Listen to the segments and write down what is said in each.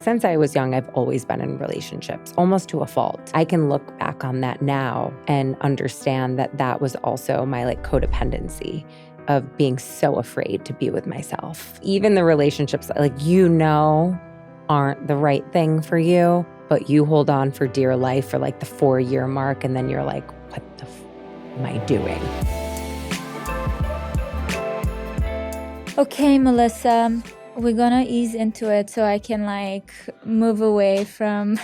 Since I was young, I've always been in relationships, almost to a fault. I can look back on that now and understand that that was also my codependency of being so afraid to be with myself. Even the relationships that aren't the right thing for you, but you hold on for dear life for the 4-year mark, and then you're like, what the am I doing? Okay, Melissa, we're gonna ease into it so I can move away from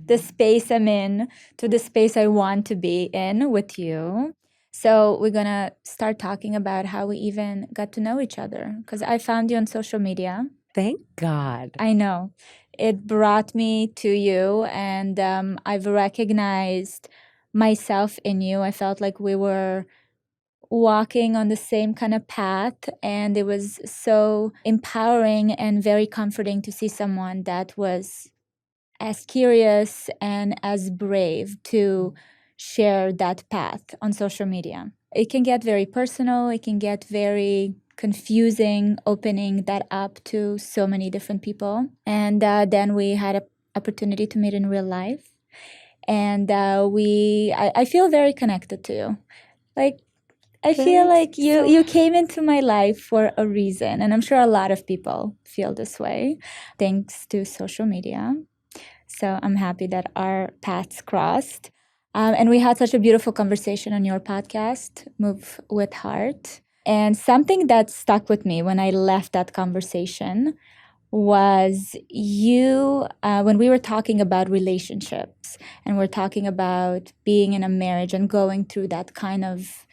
the space I'm in to the space I want to be in with you. So we're gonna start talking about how we even got to know each other, because I found you on social media. Thank God. I know. It brought me to you, and I've recognized myself in you. I felt like we were walking on the same kind of path, and it was so empowering and very comforting to see someone that was as curious and as brave to share that path on social media. It can get very personal, it can get very confusing, opening that up to so many different people. And then we had an opportunity to meet in real life, and I feel very connected to you. I feel like you came into my life for a reason, and I'm sure a lot of people feel this way, thanks to social media. So I'm happy that our paths crossed. And we had such a beautiful conversation on your podcast, Move with Heart. And something that stuck with me when I left that conversation was you, when we were talking about relationships, and we're talking about being in a marriage and going through that kind of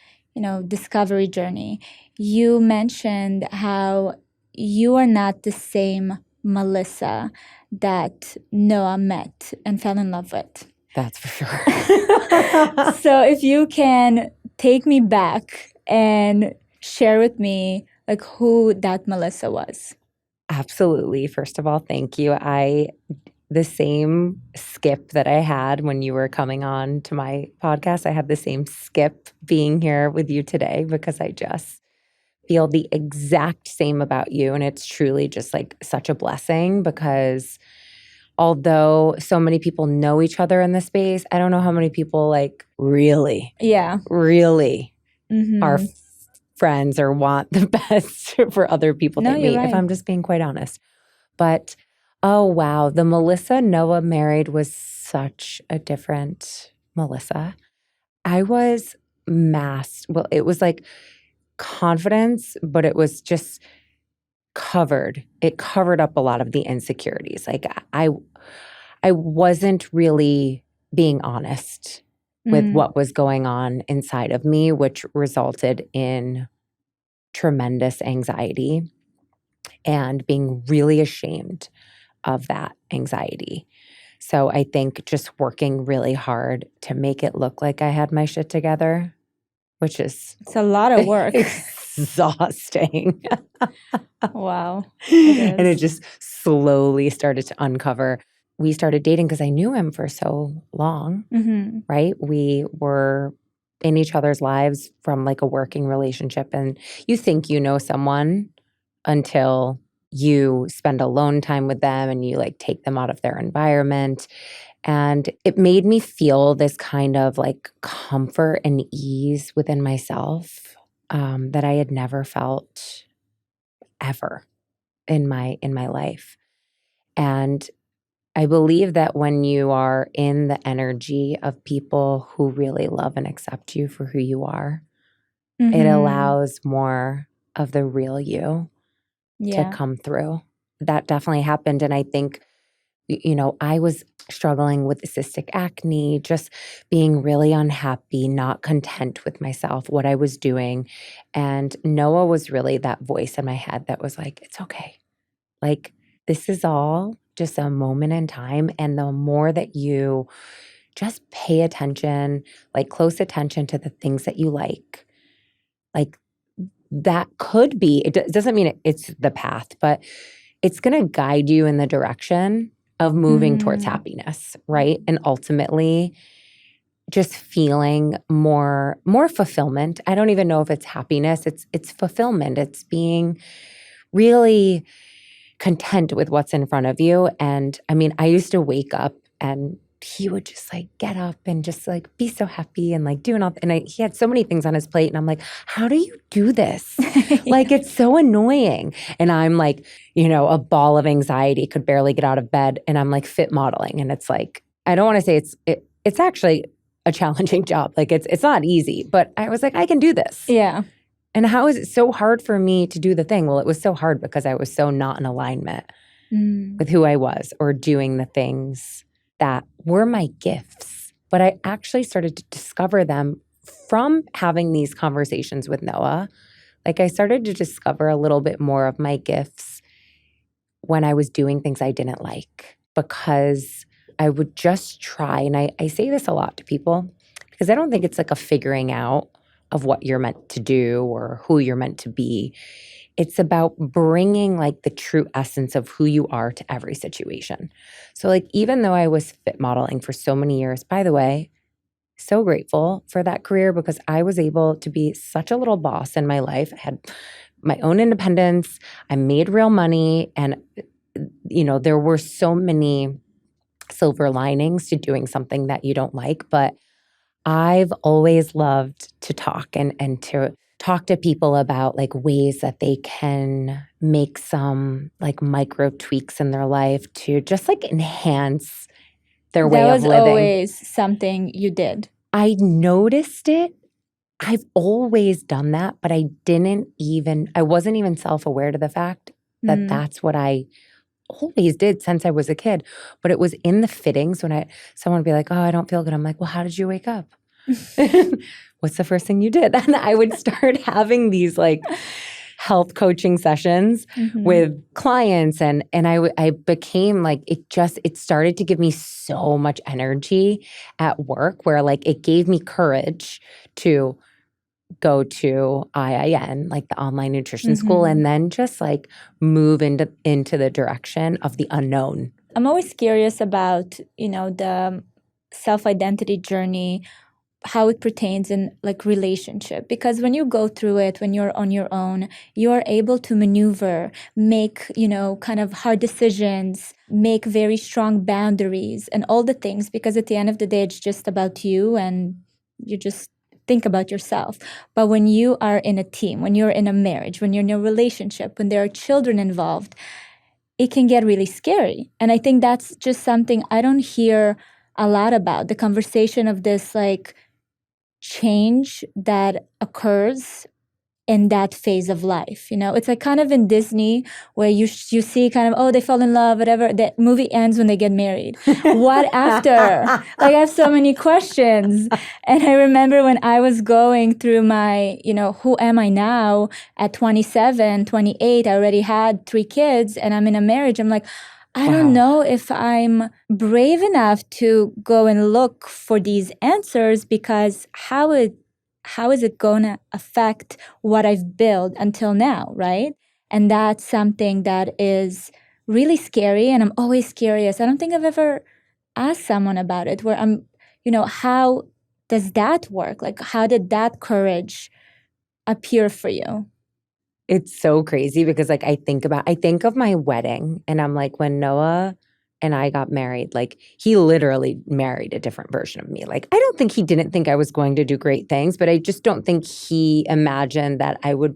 discovery journey, you mentioned how you are not the same Melissa that Noah met and fell in love with. That's for sure. So if you can take me back and share with me who that Melissa was. Absolutely. First of all, thank you. The same skip that I had when you were coming on to my podcast, I had the same skip being here with you today, because I just feel the exact same about you. And it's truly just such a blessing, because although so many people know each other in this space, I don't know how many people really are friends or want the best for other people No, they meet, right. if I'm just being quite honest. But oh, wow. The Melissa Noah married was such a different Melissa. I was well, it was confidence, but it was just covered. It covered up a lot of the insecurities. I wasn't really being honest with what was going on inside of me, which resulted in tremendous anxiety and being really ashamed of that anxiety. So I think just working really hard to make it look like I had my shit together, which is... It's a lot of work. Exhausting. Wow. And it just slowly started to uncover. We started dating because I knew him for so long, right? We were in each other's lives from a working relationship. And you think you know someone until you spend alone time with them and you take them out of their environment. And it made me feel this kind of comfort and ease within myself that I had never felt ever in my life. And I believe that when you are in the energy of people who really love and accept you for who you are, it allows more of the real you to come through. That definitely happened. And I think, I was struggling with cystic acne, just being really unhappy, not content with myself, what I was doing. And Noah was really that voice in my head that was it's okay. This is all just a moment in time. And the more that you just pay attention, close attention to the things that you like that could be, it doesn't mean it's the path, but it's going to guide you in the direction of moving towards happiness, right? And ultimately just feeling more fulfillment. I don't even know if it's happiness, it's fulfillment. It's being really content with what's in front of you. And I mean, I used to wake up and he would just like get up and just like be so happy and like doing all, and he had so many things on his plate. And I'm like, how do you do this? Like, it's so annoying. And I'm like, a ball of anxiety, could barely get out of bed. And I'm like fit modeling. And it's like, I don't want to say it's actually a challenging job. Like it's not easy, but I was like, I can do this. Yeah. And how is it so hard for me to do the thing? Well, it was so hard because I was so not in alignment with who I was or doing the things that were my gifts. But I actually started to discover them from having these conversations with Noah. Like I started to discover a little bit more of my gifts when I was doing things I didn't like, because I would just try. And I say this a lot to people because I don't think it's like a figuring out of what you're meant to do or who you're meant to be. It's about bringing like the true essence of who you are to every situation. So like, even though I was fit modeling for so many years, by the way, so grateful for that career because I was able to be such a little boss in my life. I had my own independence. I made real money. And, there were so many silver linings to doing something that you don't like. But I've always loved to talk and to talk to people about like ways that they can make some like micro tweaks in their life to just like enhance their way of living. That was always something you did. I noticed it. I've always done that, but I wasn't even self-aware to the fact that that's what I always did since I was a kid. But it was in the fittings when someone would be like, oh, I don't feel good. I'm like, well, how did you wake up? What's the first thing you did? And I would start having these like health coaching sessions with clients. And I became like, it started to give me so much energy at work where like it gave me courage to go to IIN, like the online nutrition school, and then just like move into the direction of the unknown. I'm always curious about, the self-identity journey, how it pertains in like relationship, because when you go through it, when you're on your own, you are able to maneuver, make, kind of hard decisions, make very strong boundaries and all the things, because at the end of the day, it's just about you and you just think about yourself. But when you are in a team, when you're in a marriage, when you're in a relationship, when there are children involved, it can get really scary. And I think that's just something I don't hear a lot about, the conversation of this like change that occurs in that phase of life. It's like kind of in Disney where you see kind of, oh, they fall in love, whatever. The movie ends when they get married. What after? Like, I have so many questions. And I remember when I was going through my, who am I now at 27, 28, I already had 3 kids and I'm in a marriage. I'm like, I don't know if I'm brave enough to go and look for these answers, because how is it going to affect what I've built until now, right? And that's something that is really scary, and I'm always curious. I don't think I've ever asked someone about it, where I'm, how does that work? Like, how did that courage appear for you? It's so crazy because like I think of my wedding and I'm like, when Noah and I got married, like he literally married a different version of me. Like I don't think he didn't think I was going to do great things, but I just don't think he imagined that I would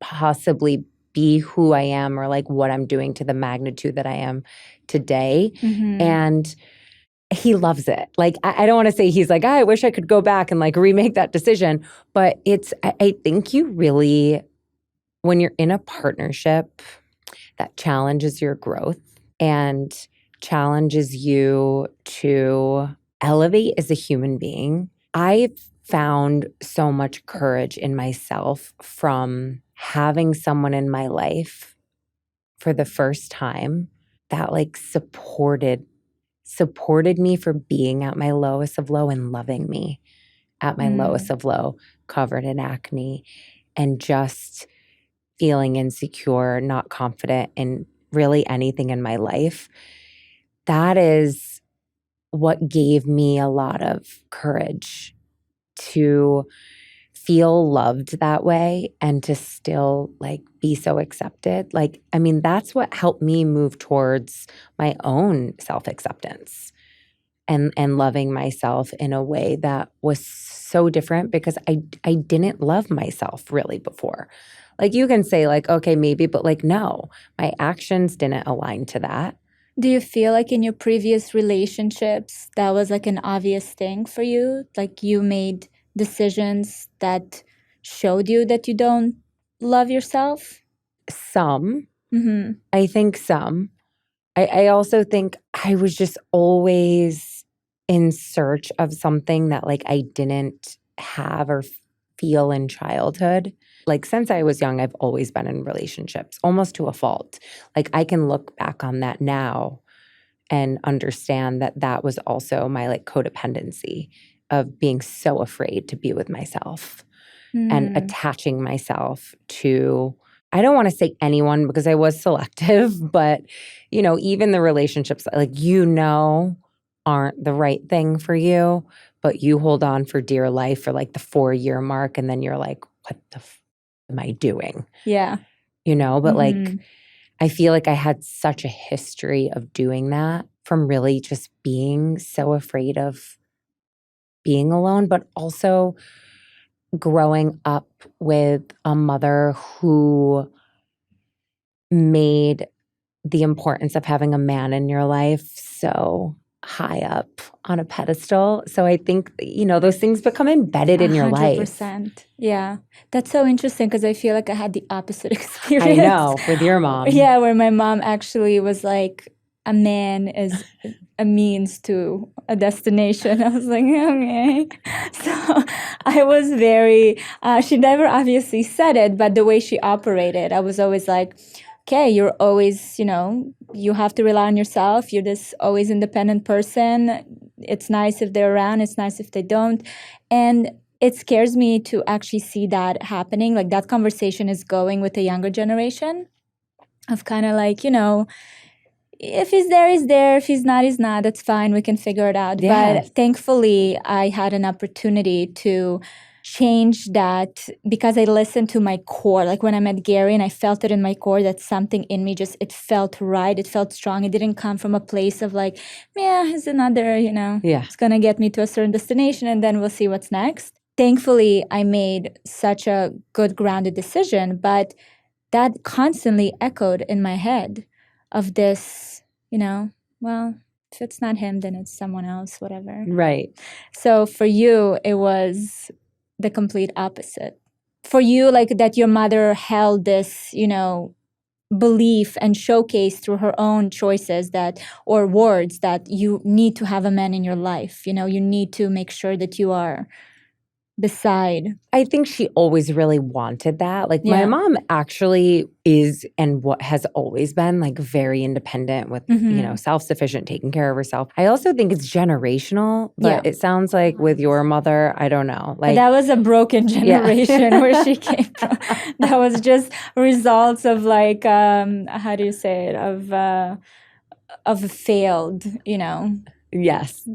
possibly be who I am or like what I'm doing to the magnitude that I am today. And he loves it. Like, I don't want to say he's like, I wish I could go back and like remake that decision. But I think you really, when you're in a partnership that challenges your growth and challenges you to elevate as a human being, I've found so much courage in myself from having someone in my life for the first time that like supported me for being at my lowest of low and loving me at my lowest of low, covered in acne, and just feeling insecure, not confident in really anything in my life. That is what gave me a lot of courage to feel loved that way and to still like be so accepted. Like, I mean, that's what helped me move towards my own self-acceptance and loving myself in a way that was so different because I didn't love myself really before. Like you can say like, okay, maybe, but like, no, my actions didn't align to that. Do you feel like in your previous relationships, that was like an obvious thing for you? Like you made decisions that showed you that you don't love yourself? Some, I think some. I also think I was just always in search of something that like I didn't have or feel in childhood. Like since I was young, I've always been in relationships, almost to a fault. Like I can look back on that now and understand that that was also my like codependency of being so afraid to be with myself and attaching myself to, I don't want to say anyone because I was selective, but you know, even the relationships like aren't the right thing for you, but you hold on for dear life for like the 4-year mark and then you're like, what the am I doing? Yeah. You know, but like I feel like I had such a history of doing that from really just being so afraid of being alone, but also growing up with a mother who made the importance of having a man in your life so high up on a pedestal. So I think, you know, those things become embedded in your life. 100%. Yeah. That's so interesting because I feel like I had the opposite experience. I know, with your mom. Yeah, where my mom actually was like, a man is a means to a destination. I was like, okay. So I was very, she never obviously said it, but the way she operated, I was always like, okay, you're always, you know, you have to rely on yourself. You're this always independent person. It's nice if they're around. It's nice if they don't. And it scares me to actually see that happening. Like that conversation is going with the younger generation of kind of like, you know, if he's there, he's there. If he's not, he's not. That's fine. We can figure it out. Yes. But thankfully, I had an opportunity to change that because I listened to my core. Like when I met Gary and I felt it in my core that something in me just, it felt right. It felt strong. It didn't come from a place of like, yeah, it's another, you know, it's going to get me to a certain destination and then we'll see what's next. Thankfully, I made such a good grounded decision, but that constantly echoed in my head of this, you know, well, if it's not him, then it's someone else, whatever. Right. So for you, it was the complete opposite. For you, like that your mother held this, you know, belief and showcased through her own choices that, or words that you need to have a man in your life. You know, you need to make sure that you are beside. I think she always really wanted that. Like my mom actually is and what has always been like very independent with, you know, self-sufficient, taking care of herself. I also think it's generational, but it sounds like with your mother, I don't know. Like that was a broken generation where she came from. That was just results of like, how do you say it? Of a failed, you know. Yes.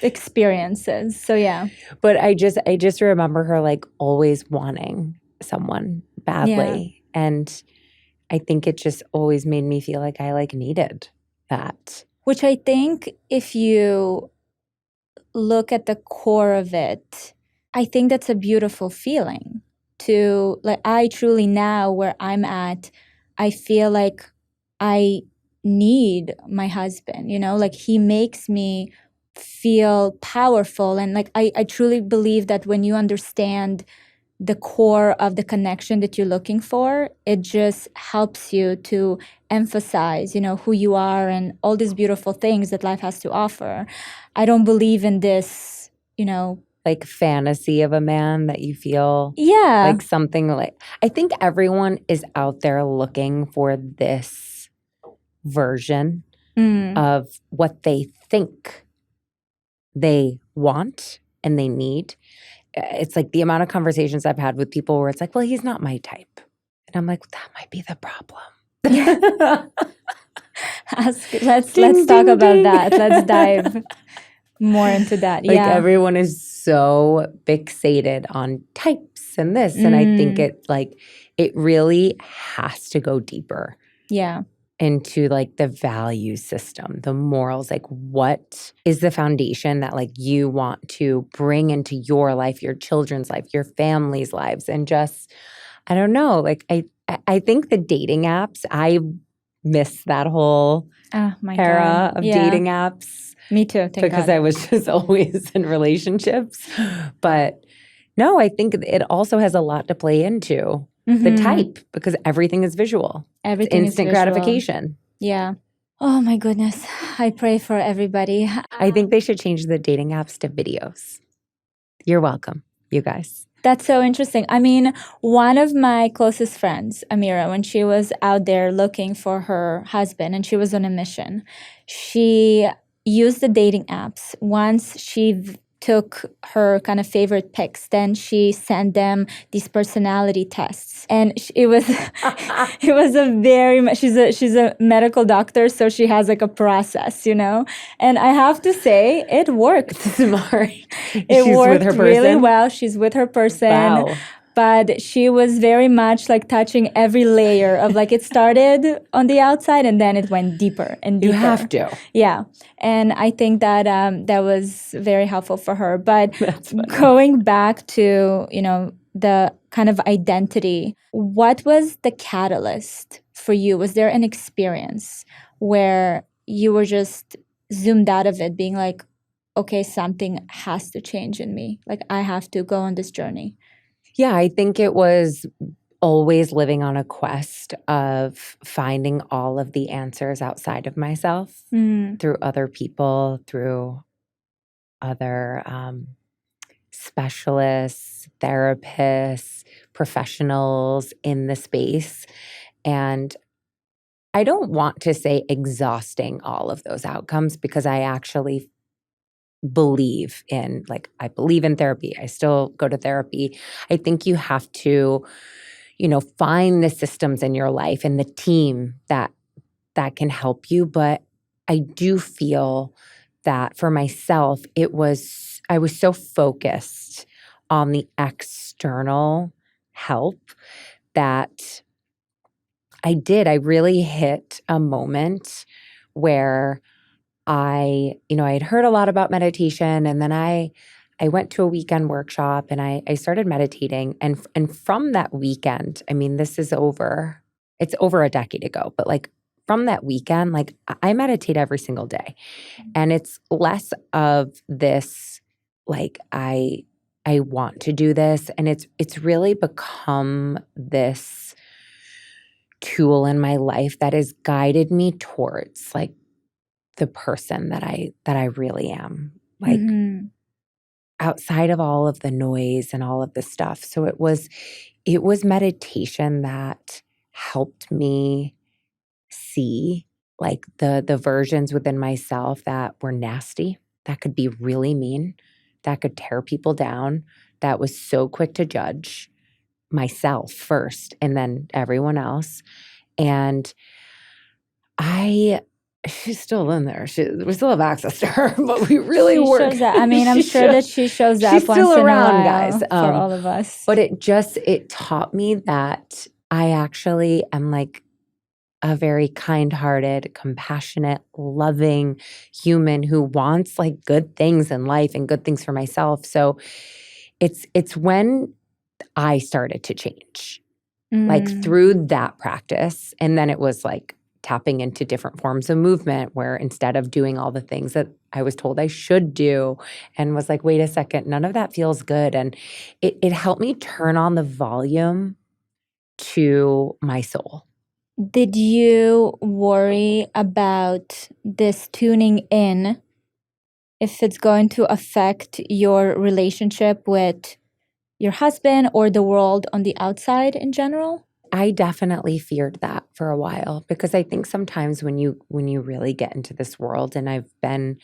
Experiences. So yeah. But I just remember her like always wanting someone badly. Yeah. And I think it just always made me feel like I like needed that. Which I think if you look at the core of it, I think that's a beautiful feeling to like, I truly now where I'm at, I feel like I need my husband, you know, like he makes me feel powerful. And like, I truly believe that when you understand the core of the connection that you're looking for, it just helps you to emphasize, you know, who you are and all these beautiful things that life has to offer. I don't believe in this, you know, like fantasy of a man that you feel like something like, I think everyone is out there looking for this version of what they think they want and they need. It's like the amount of conversations I've had with people where it's like, well, he's not my type. And I'm like, that might be the problem. Let's talk about that. Let's dive more into that. Like Yeah. everyone is so fixated on types and this. And I think it really has to go deeper. Yeah. Into like the value system, the morals, like what is the foundation that like you want to bring into your life, your children's life, your family's lives. And just, I don't know, like I think the dating apps, I miss that whole era of dating apps. Me too. Because I was just always in relationships. But no, I think it also has a lot to play into the type, because everything is visual. Everything instant is visual. gratification. Yeah. Oh my goodness. I pray for everybody. I think they should change the dating apps to videos. You're welcome, you guys. That's so interesting. I mean, one of my closest friends, Amira, when she was out there looking for her husband and she was on a mission, she used the dating apps. Once she took her kind of favorite picks, then she sent them these personality tests, and it was it was a very she's a medical doctor, so she has like a process, you know. And I have to say, it worked. Smart. It worked really well. She's with her person. Wow. But she was very much like touching every layer of like, it started on the outside and then it went deeper and deeper. You have to. Yeah. And I think that that was very helpful for her. But going back to, you know, the kind of identity, what was the catalyst for you? Was there an experience where you were just zoomed out of it, being like, okay, something has to change in me. Like, I have to go on this journey. Yeah, I think it was always living on a quest of finding all of the answers outside of myself through other people, through other specialists, therapists, professionals in the space. And I don't want to say exhausting all of those outcomes, because I actually believe in, like, I believe in therapy. I still go to therapy. I think you have to, you know, find the systems in your life and the team that can help you. But I do feel that for myself, I was so focused on the external help that I really hit a moment where I had heard a lot about meditation, and then I went to a weekend workshop and I started meditating. And from that weekend, I mean, it's over a decade ago, but like from that weekend, like I meditate every single day. And it's less of this, like I want to do this. And it's really become this tool in my life that has guided me towards like the person that I really am, like outside of all of the noise and all of the stuff. So it was meditation that helped me see like the versions within myself that were nasty, that could be really mean, that could tear people down, that was so quick to judge myself first and then everyone else. And she's still in there. We still have access to her, but we really work. Shows up. I mean, I'm sure that she shows up. She's still around, guys. For all of us. But it taught me that I actually am like a very kind-hearted, compassionate, loving human who wants like good things in life and good things for myself. So it's when I started to change, like through that practice, and then it was like tapping into different forms of movement where instead of doing all the things that I was told I should do and was like, wait a second, none of that feels good. And it helped me turn on the volume to my soul. Did you worry about this tuning in, if it's going to affect your relationship with your husband or the world on the outside in general? I definitely feared that for a while, because I think sometimes when you really get into this world, and I've been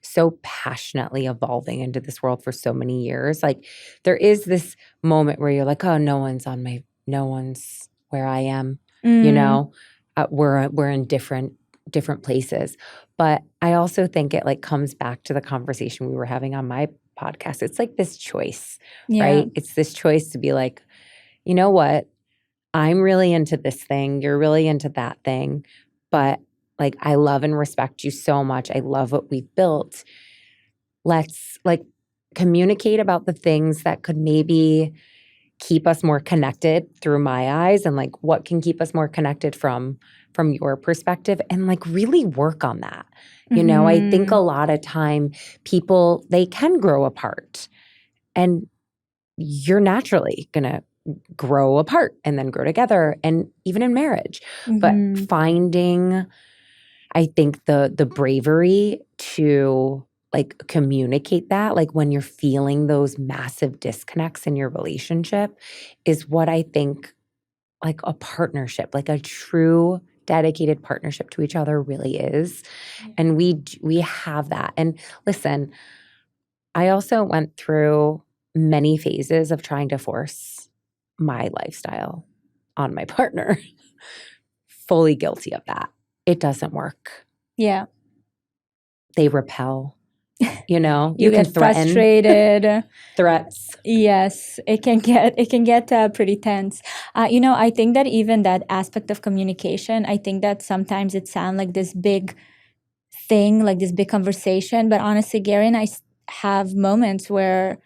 so passionately evolving into this world for so many years, like there is this moment where you're like, oh, no one's where I am, you know, we're in different different places. But I also think it like comes back to the conversation we were having on my podcast. It's like this choice, right? It's this choice to be like, you know what? I'm really into this thing. You're really into that thing. But like, I love and respect you so much. I love what we've built. Let's like communicate about the things that could maybe keep us more connected through my eyes, and like what can keep us more connected from your perspective, and like really work on that. You know, I think a lot of time people, they can grow apart, and you're naturally gonna grow apart and then grow together, and even in marriage. But finding, I think the bravery to like communicate that, like when you're feeling those massive disconnects in your relationship, is what I think like a partnership, like a true dedicated partnership to each other really is. And we have that. And listen, I also went through many phases of trying to force my lifestyle on my partner. Fully guilty of that. It doesn't work. Yeah. They repel. You know, you can get threaten. Frustrated. Threats. Yes, it can get pretty tense. You know, I think that even that aspect of communication, I think that sometimes it sounds like this big thing, like this big conversation. But honestly, Gary and I have moments where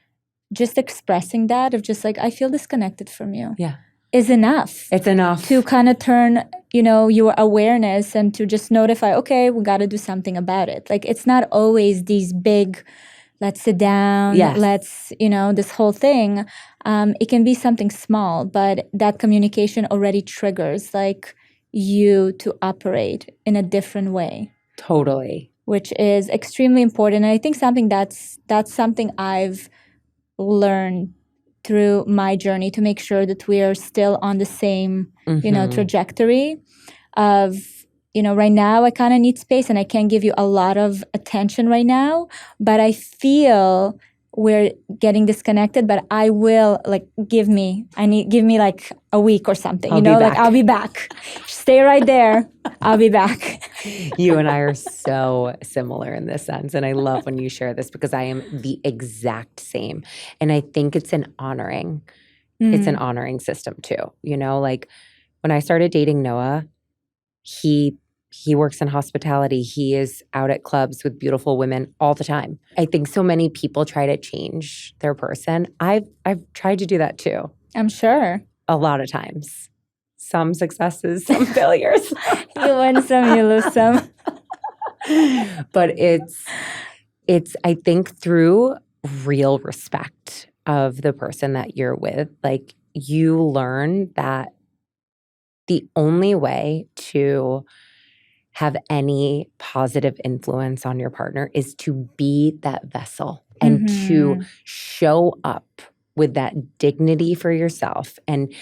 just expressing that of just like, I feel disconnected from you. Yeah. Is enough. It's enough. To kind of turn, you know, your awareness and to just notify, okay, we got to do something about it. Like, it's not always these big, let's sit down, let's, you know, this whole thing. It can be something small, but that communication already triggers like you to operate in a different way. Totally. Which is extremely important. And I think that's something I've learned through my journey to make sure that we are still on the same, you know, trajectory of, you know, right now I kind of need space and I can't give you a lot of attention right now, but I feel we're getting disconnected, but I will like give me like a week or something, you know, like I'll be back. Stay right there. I'll be back. You and I are so similar in this sense. And I love when you share this because I am the exact same. And I think it's an honoring. It's an honoring system too. You know, like when I started dating Noah, he works in hospitality. He is out at clubs with beautiful women all the time. I think so many people try to change their person. I've tried to do that too. I'm sure. A lot of times. Some successes, some failures. You win some, you lose some. But it's I think through real respect of the person that you're with, like you learn that the only way to have any positive influence on your partner is to be that vessel and to show up with that dignity for yourself. And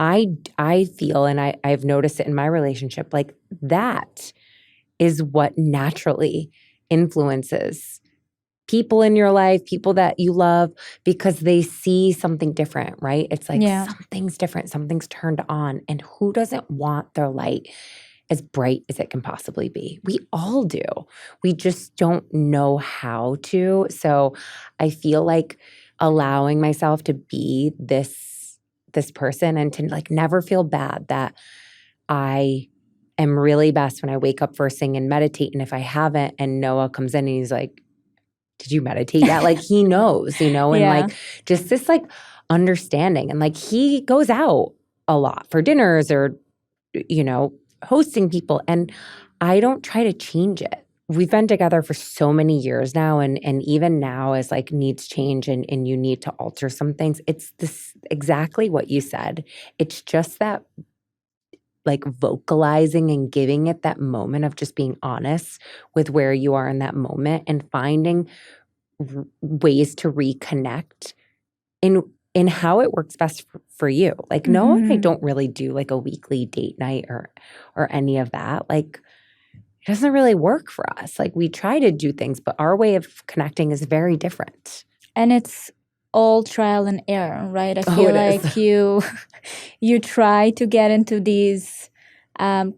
I feel, and I've noticed it in my relationship, like that is what naturally influences people in your life, people that you love, because they see something different, right? It's like something's different, something's turned on. And who doesn't want their light as bright as it can possibly be? We all do. We just don't know how to. So I feel like allowing myself to be this person and to like never feel bad that I am really best when I wake up first thing and meditate. And if I haven't, and Noah comes in and he's like, did you meditate yet? Like he knows, you know, and like just this like understanding. And like he goes out a lot for dinners or, you know, hosting people. And I don't try to change it. We've been together for so many years now. And even now as like needs change and you need to alter some things, it's this exactly what you said. It's just that like vocalizing and giving it that moment of just being honest with where you are in that moment and finding ways to reconnect in how it works best for you. Like Noah and I don't really do like a weekly date night or any of that. Like it doesn't really work for us. Like we try to do things, but our way of connecting is very different. And it's all trial and error, right? I feel like you try to get into these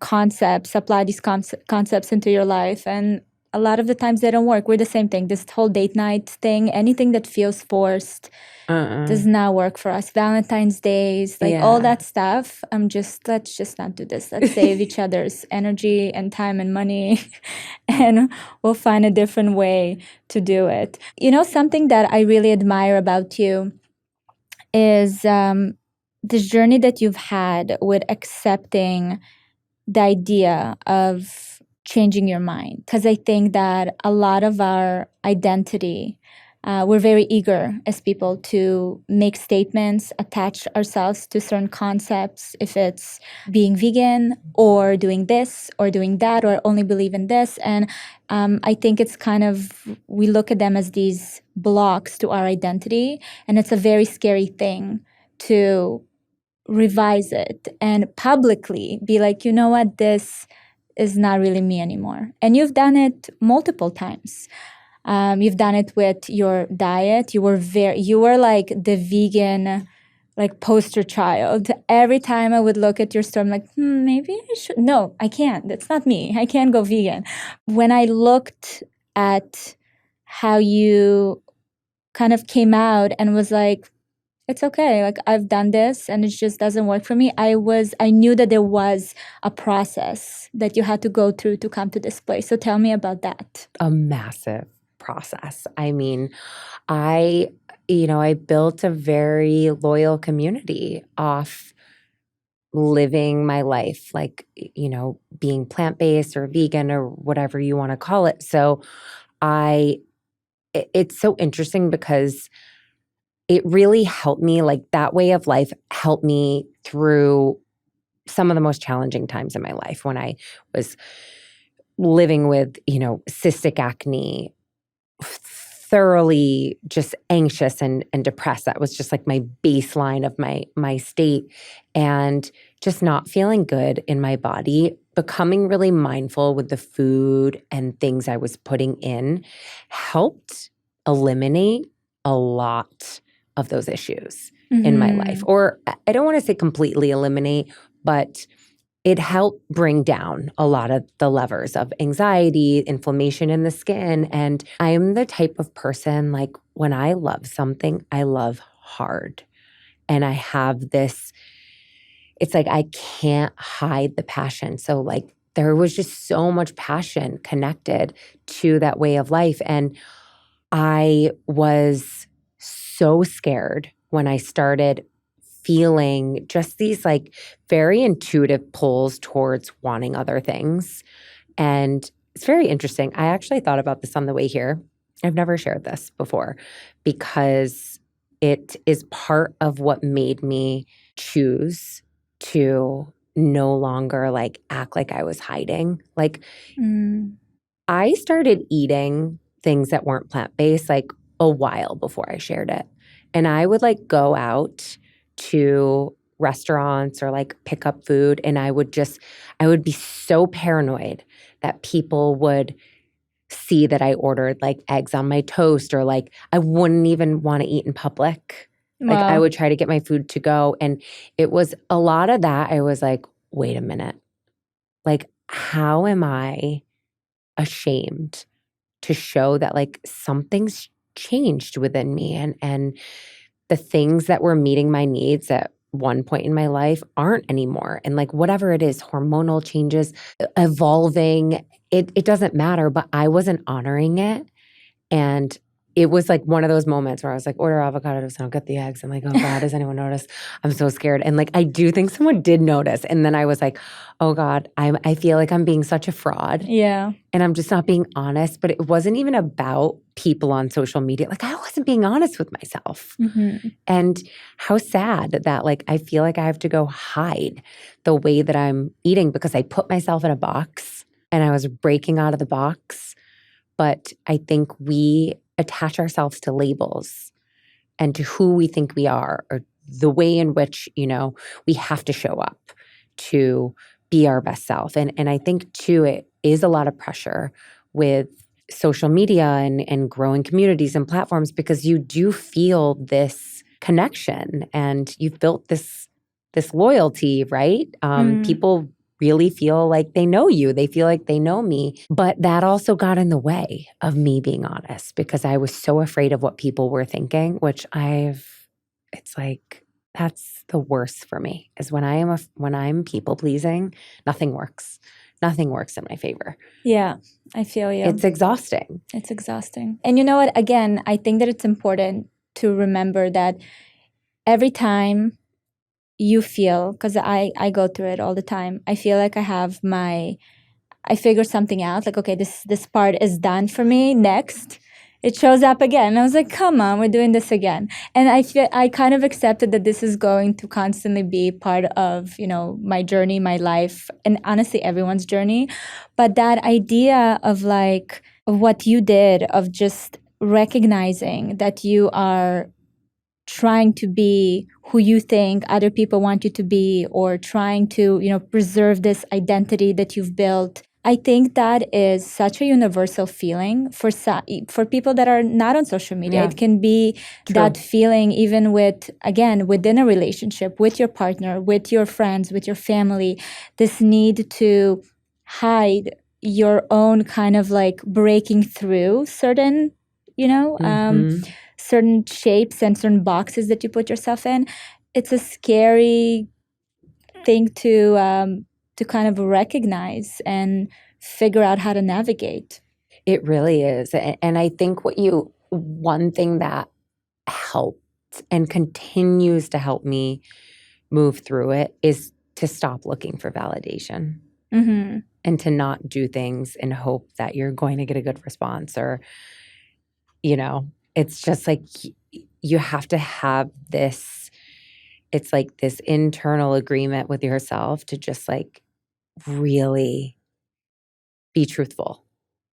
concepts, apply these concepts into your life. And a lot of the times they don't work. We're the same thing. This whole date night thing, anything that feels forced does not work for us. Valentine's days, like all that stuff. Let's just not do this. Let's save each other's energy and time and money and we'll find a different way to do it. You know, something that I really admire about you is this journey that you've had with accepting the idea of changing your mind. Because I think that a lot of our identity, we're very eager as people to make statements, attach ourselves to certain concepts, if it's being vegan or doing this or doing that or only believe in this. And I think it's kind of, we look at them as these blocks to our identity. And it's a very scary thing to revise it and publicly be like, you know what, this is not really me anymore. And you've done it multiple times. You've done it with your diet. You were like the vegan, like poster child. Every time I would look at your store, I'm like, maybe I should. No, I can't. That's not me. I can't go vegan. When I looked at how you kind of came out and was like, it's okay. Like, I've done this and it just doesn't work for me. I knew that there was a process that you had to go through to come to this place. So tell me about that. A massive process. I mean, I built a very loyal community off living my life, like, being plant-based or vegan or whatever you want to call it. So it's so interesting because it really helped me, like that way of life helped me through some of the most challenging times in my life when I was living with, cystic acne, thoroughly just anxious and depressed. That was just like my baseline of my state, and just not feeling good in my body. Becoming really mindful with the food and things I was putting in helped eliminate a lot of those issues in my life. Or I don't want to say completely eliminate, but it helped bring down a lot of the levers of anxiety, inflammation in the skin. And I'm the type of person, like, when I love something, I love hard. And I have this, it's like I can't hide the passion. So like there was just so much passion connected to that way of life. And I was so scared when I started feeling just these like very intuitive pulls towards wanting other things. And it's very interesting. I actually thought about this on the way here. I've never shared this before because it is part of what made me choose to no longer like act like I was hiding. Like I started eating things that weren't plant-based like a while before I shared it. And I would like go out to restaurants or like pick up food, and I would be so paranoid that people would see that I ordered like eggs on my toast, or like I wouldn't even want to eat in public. Wow. Like I would try to get my food to go. And it was a lot of that. I was like, wait a minute. Like, how am I ashamed to show that like something's changed within me, and the things that were meeting my needs at one point in my life aren't anymore. And like whatever it is, hormonal changes, evolving, it doesn't matter, but I wasn't honoring it. And it was like one of those moments where I was like, order avocado toast and I'll get the eggs. I'm like, oh God, does anyone notice? I'm so scared. And like, I do think someone did notice. And then I was like, oh God, I feel like I'm being such a fraud. Yeah. And I'm just not being honest. But it wasn't even about people on social media. Like I wasn't being honest with myself. And how sad that like, I feel like I have to go hide the way that I'm eating because I put myself in a box and I was breaking out of the box. But I think we attach ourselves to labels and to who we think we are, or the way in which, we have to show up to be our best self. And I think too, it is a lot of pressure with social media and growing communities and platforms, because you do feel this connection and you've built this loyalty, right? People really feel like they know you. They feel like they know me. But that also got in the way of me being honest because I was so afraid of what people were thinking, which it's like, that's the worst for me is when I'm people pleasing, nothing works. Nothing works in my favor. Yeah, I feel you. It's exhausting. It's exhausting. And you know what? Again, I think that it's important to remember that every time you feel, because I go through it all the time, I feel like I figure something out, like, okay, this part is done for me. Next, it shows up again. And I was like, come on, we're doing this again. And I kind of accepted that this is going to constantly be part of, my journey, my life, and honestly, everyone's journey. But that idea of what you did, of just recognizing that you are trying to be who you think other people want you to be, or trying to, preserve this identity that you've built. I think that is such a universal feeling for people that are not on social media. Yeah. It can be True. that feeling even within a relationship, with your partner, with your friends, with your family, this need to hide your own kind of like breaking through certain, certain shapes and certain boxes that you put yourself in. It's a scary thing to kind of recognize and figure out how to navigate. It really is. And I think one thing that helped and continues to help me move through it is to stop looking for validation. Mm-hmm. And to not do things in hope that you're going to get a good response, or, it's just like you have to have this, it's like this internal agreement with yourself to just like really be truthful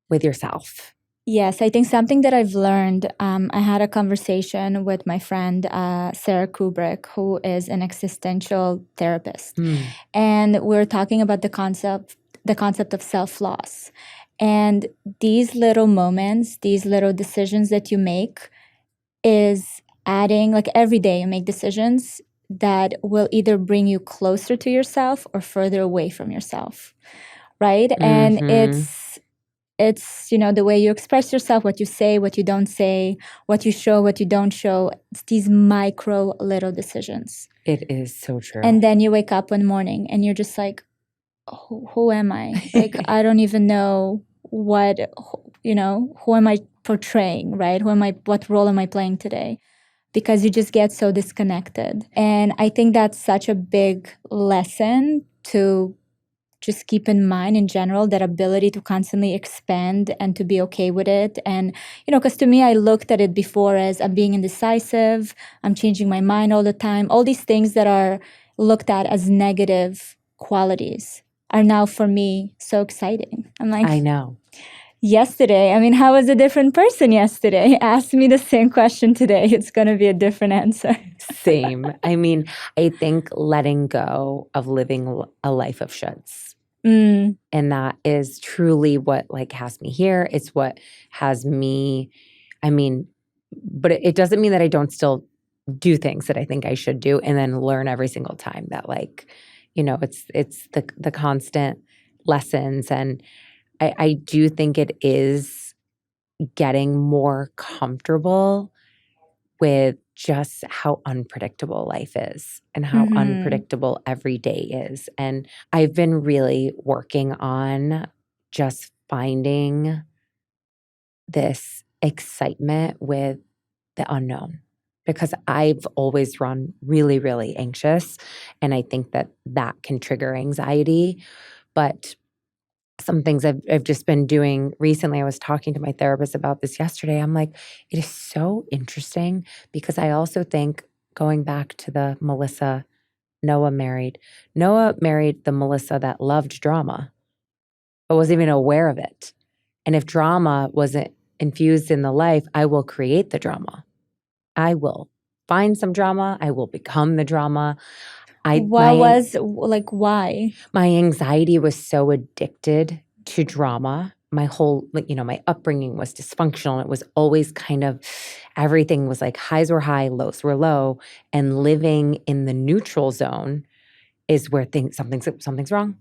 with yourself. Yes, I think something that I've learned, I had a conversation with my friend, Sarah Kubrick, who is an existential therapist. And we were talking about the concept of self-loss. And these little moments, these little decisions that you make is adding, like every day you make decisions that will either bring you closer to yourself or further away from yourself, right? And it's the way you express yourself, what you say, what you don't say, what you show, what you don't show. It's these micro little decisions. It is so true. And then you wake up one morning and you're just like, who am I? Like, I don't even know who am I portraying, right? What role am I playing today? Because you just get so disconnected. And I think that's such a big lesson to just keep in mind in general, that ability to constantly expand and to be okay with it. And, because to me, I looked at it before as I'm being indecisive, I'm changing my mind all the time. All these things that are looked at as negative qualities are now for me so exciting. I'm like, I know. Yesterday, how was a different person yesterday? Ask me the same question today. It's going to be a different answer. Same. I think letting go of living a life of shoulds. Mm. And that is truly what has me here. It's what has me, but it doesn't mean that I don't still do things that I think I should do and then learn every single time that it's the constant lessons. And I do think it is getting more comfortable with just how unpredictable life is and how unpredictable every day is. And I've been really working on just finding this excitement with the unknown, because I've always run really, really anxious. And I think that can trigger anxiety. But some things I've just been doing recently, I was talking to my therapist about this yesterday. I'm like, it is so interesting, because I also think, going back to the Melissa Noah married the Melissa that loved drama, but wasn't even aware of it. And if drama wasn't infused in the life, I will create the drama. I will find some drama. I will become the drama. Why? My anxiety was so addicted to drama. My whole, my upbringing was dysfunctional. It was always kind of, everything was like highs were high, lows were low. And living in the neutral zone is where something's wrong.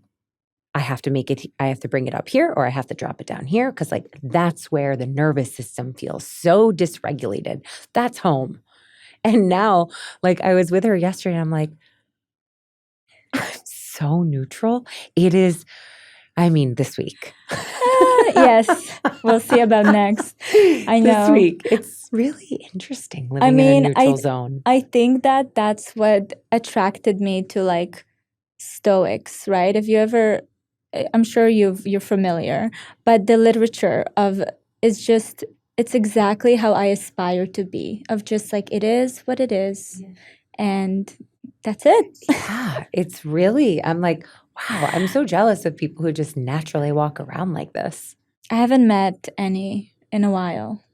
I have to bring it up here or I have to drop it down here because like that's where the nervous system feels so dysregulated. That's home. And now, like I was with her yesterday and I'm like, I'm so neutral. It is, this week. Yes, we'll see about next. I know. This week. It's really interesting living in a neutral zone. I think that's what attracted me to like Stoics, right? If you ever, I'm sure you're familiar, but the literature of it's exactly how I aspire to be, of just like it is what it is. Yeah. And that's it. Yeah, it's really, I'm like, wow, I'm so jealous of people who just naturally walk around like this. I haven't met any in a while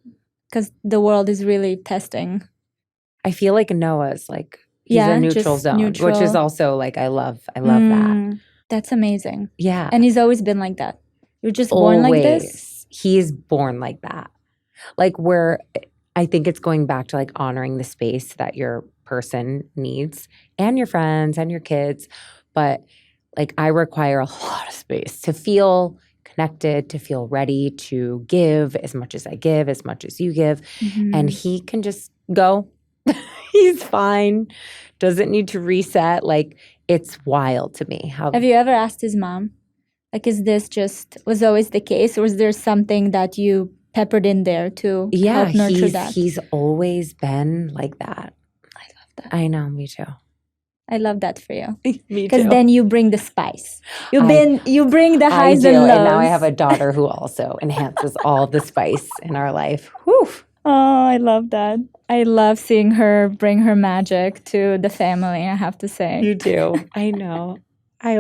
because the world is really testing. I feel like Noah's like, he's a neutral zone, which is also like, I love that. That's amazing. Yeah. And he's always been like that. You're just born like this? He's born like that. Like where I think it's going back to like honoring the space that your person needs and your friends and your kids. But like I require a lot of space to feel connected, to feel ready to give as much as I give, as much as you give. Mm-hmm. And he can just go. He's fine. Doesn't need to reset. Like it's wild to me. Have you ever asked his mom? Like, is this was always the case, or is there something that you peppered in there to help nurture that? He's always been like that. I love that. I know, me too. I love that for you. Me too. Because then you bring the spice. You bring the highs and lows. And now I have a daughter who also enhances all the spice in our life. Whew. Oh, I love that. I love seeing her bring her magic to the family, I have to say. You do. I know. I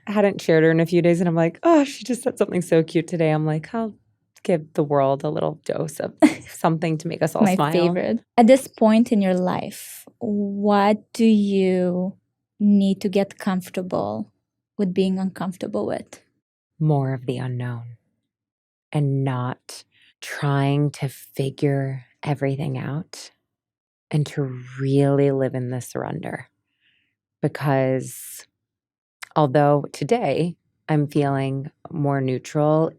hadn't shared her in a few days and I'm like, oh, she just said something so cute today. I'm like, I'll give the world a little dose of something to make us all smile. My favorite. At this point in your life, what do you need to get comfortable with being uncomfortable with? More of the unknown and not trying to figure everything out and to really live in the surrender. Because although today I'm feeling more neutral,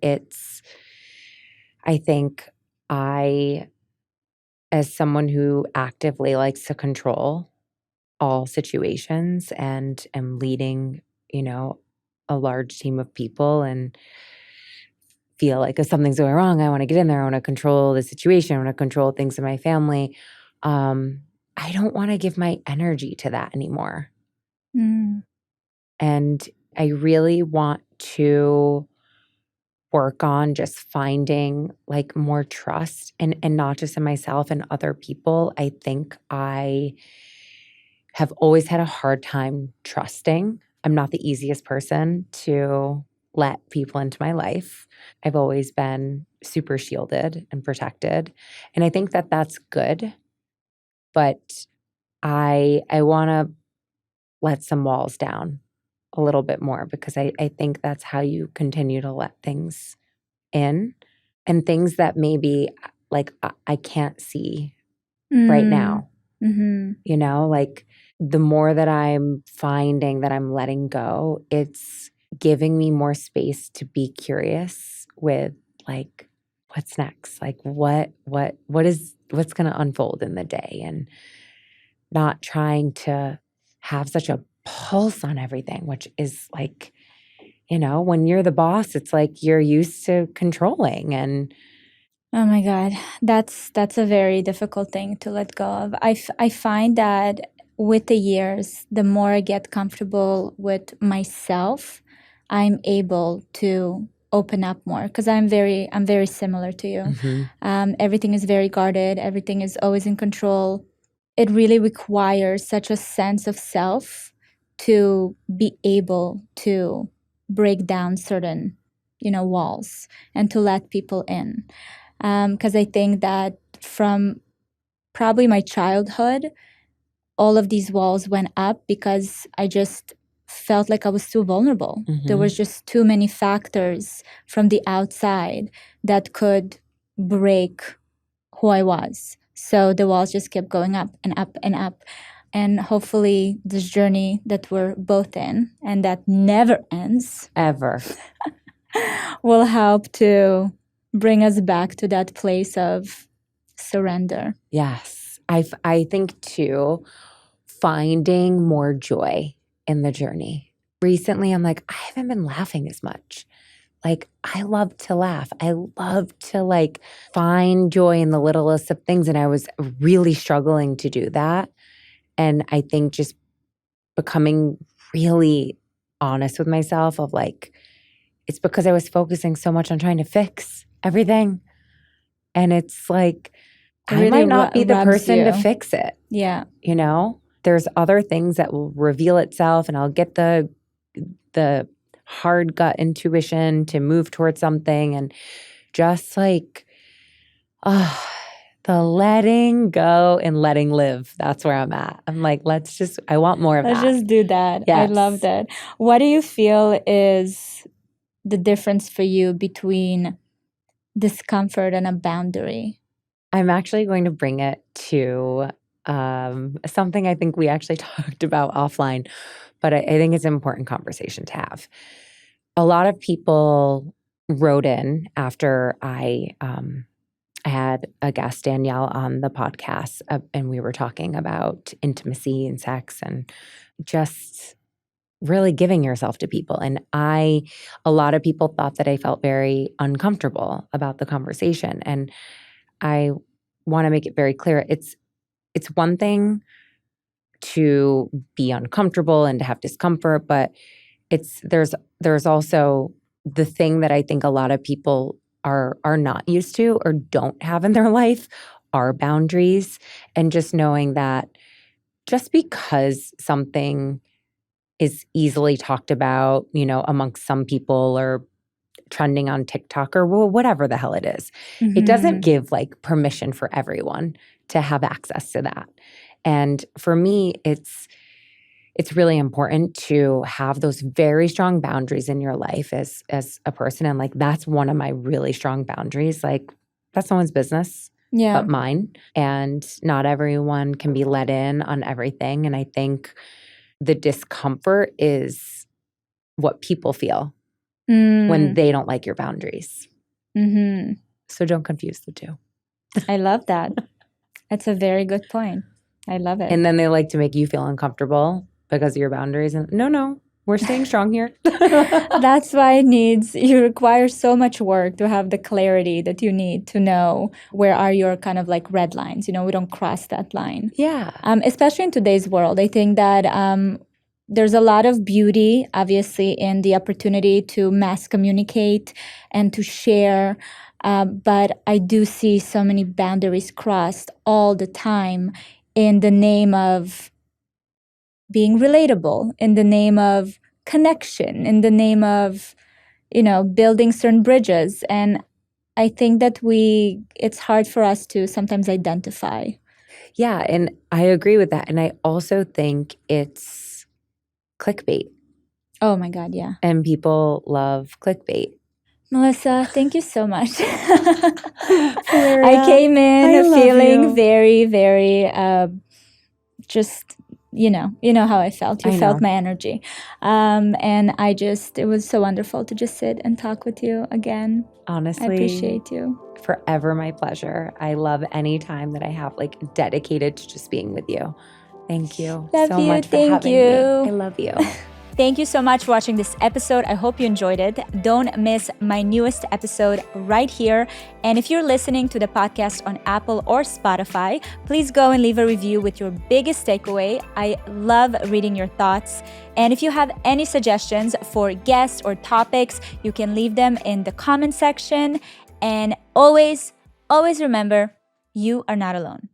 I think as someone who actively likes to control all situations and am leading, a large team of people and feel like if something's going wrong, I want to get in there. I want to control the situation. I want to control things in my family. I don't want to give my energy to that anymore. Mm. And I really want to work on just finding like more trust and not just in myself and other people. I think I have always had a hard time trusting. I'm not the easiest person to let people into my life. I've always been super shielded and protected. And I think that that's good. But I want to let some walls down a little bit more because I think that's how you continue to let things in and things that maybe like I can't see right now. Mm-hmm. Like the more that I'm finding that I'm letting go, it's giving me more space to be curious with like what's next, like what's going to unfold in the day, and not trying to have such a pulse on everything, which is like, when you're the boss, it's like you're used to controlling. And oh my God, that's a very difficult thing to let go of. I find that with the years, the more I get comfortable with myself, I'm able to open up more because I'm very similar to you. Mm-hmm. Everything is very guarded. Everything is always in control. It really requires such a sense of self to be able to break down certain, walls and to let people in. Because I think that from probably my childhood, all of these walls went up because I just felt like I was too vulnerable. Mm-hmm. There was just too many factors from the outside that could break who I was. So the walls just kept going up and up and up. And hopefully this journey that we're both in and that never ends Ever. will help to bring us back to that place of surrender. Yes. I think too, finding more joy in the journey. Recently, I'm like, I haven't been laughing as much. Like, I love to laugh. I love to like find joy in the littlest of things. And I was really struggling to do that. And I think just becoming really honest with myself of like, it's because I was focusing so much on trying to fix everything. And it's like, It I really might not be the rubs person you. to fix it. Yeah. You know, there's other things that will reveal itself and I'll get the hard gut intuition to move towards something and just like, the letting go and letting live. That's where I'm at. I'm like, I want more of Let's that. just do that. Yes. I love that. What do you feel is the difference for you between discomfort and a boundary? I'm actually going to bring it to something I think we actually talked about offline, but I think it's an important conversation to have. A lot of people wrote in after I had a guest, Danielle, on the podcast, and we were talking about intimacy and sex and just really giving yourself to people. And a lot of people thought that I felt very uncomfortable about the conversation. And I want to make it very clear. It's one thing to be uncomfortable and to have discomfort, but there's also the thing that I think a lot of people are not used to or don't have in their life are boundaries, and just knowing that just because something is easily talked about, amongst some people or trending on TikTok or whatever the hell it is, it doesn't give like permission for everyone to have access to that. And for me, it's really important to have those very strong boundaries in your life as a person. And like, that's one of my really strong boundaries. Like, that's someone's business, but mine. And not everyone can be let in on everything. And I think the discomfort is what people feel when they don't like your boundaries. So don't confuse the two. I love that. That's a very good point. I love it. And then they like to make you feel uncomfortable because of your boundaries. And no, we're staying strong here. That's why you require so much work to have the clarity that you need to know where are your kind of like red lines. We don't cross that line. Yeah. Especially in today's world, I think that there's a lot of beauty, obviously, in the opportunity to mass communicate and to share. But I do see so many boundaries crossed all the time in the name of being relatable, in the name of connection, in the name of, building certain bridges. And I think that it's hard for us to sometimes identify. Yeah, and I agree with that. And I also think it's clickbait. Oh my God, yeah. And people love clickbait. Melissa, thank you so much. I came in feeling very, very just, you know how I felt. You felt my energy. And it was so wonderful to just sit and talk with you again. Honestly, I appreciate you. Forever my pleasure. I love any time that I have like dedicated to just being with you. Thank you so much for having me. I love you. Thank you so much for watching this episode. I hope you enjoyed it. Don't miss my newest episode right here. And if you're listening to the podcast on Apple or Spotify, please go and leave a review with your biggest takeaway. I love reading your thoughts. And if you have any suggestions for guests or topics, you can leave them in the comment section. And always, always remember, you are not alone.